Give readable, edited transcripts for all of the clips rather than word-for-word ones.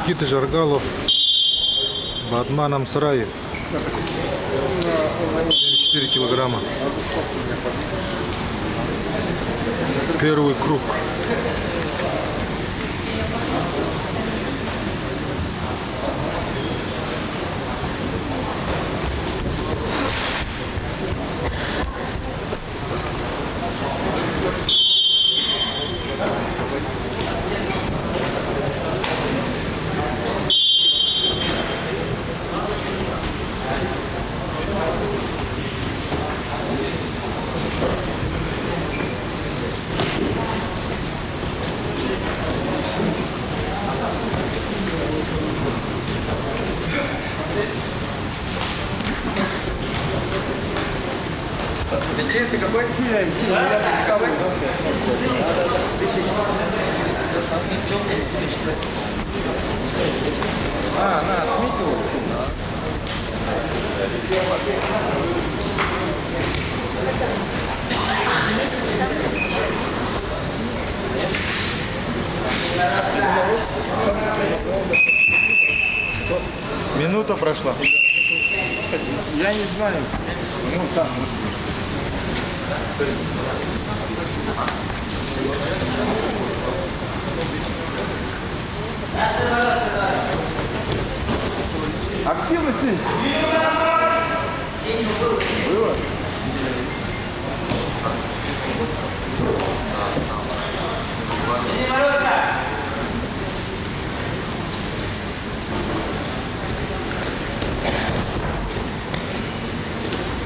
Никита Жаргалов в Батманном сарае. 74 килограмма. Первый круг. Ты какой? Она отметила. Минута прошла. Я не знаю. Ну там. Активности? Было?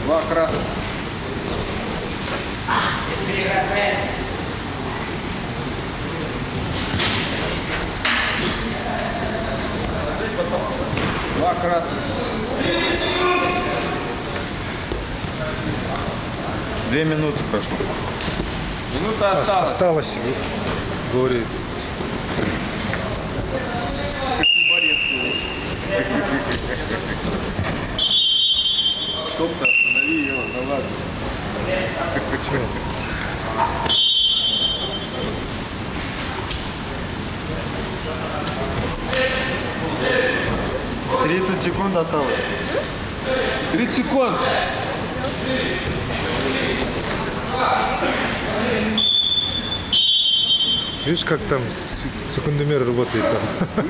Два красных. Два красных. Две минуты прошло. Минута осталась. Осталось, говорит. Стоп-то, останови его, ну ладно. Почему? 30 секунд осталось. 30 секунд. Видишь, как там секундомер работает там.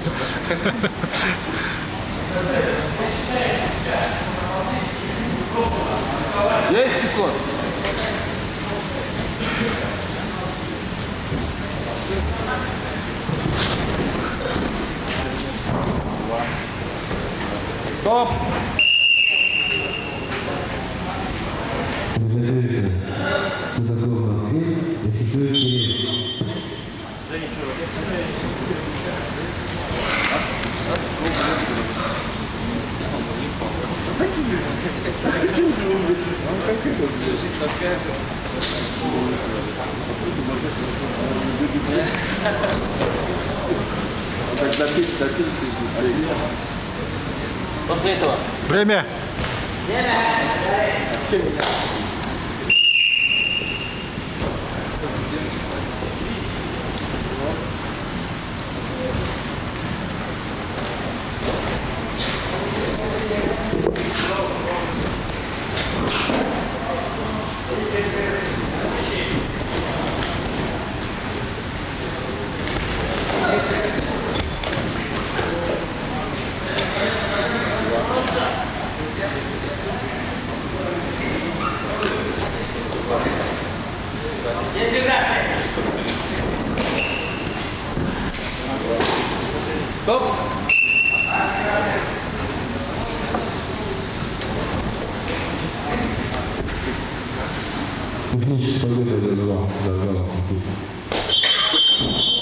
10 секунд. Стоп! После этого. Время. Стоп! Техническая победа для Жаргалова.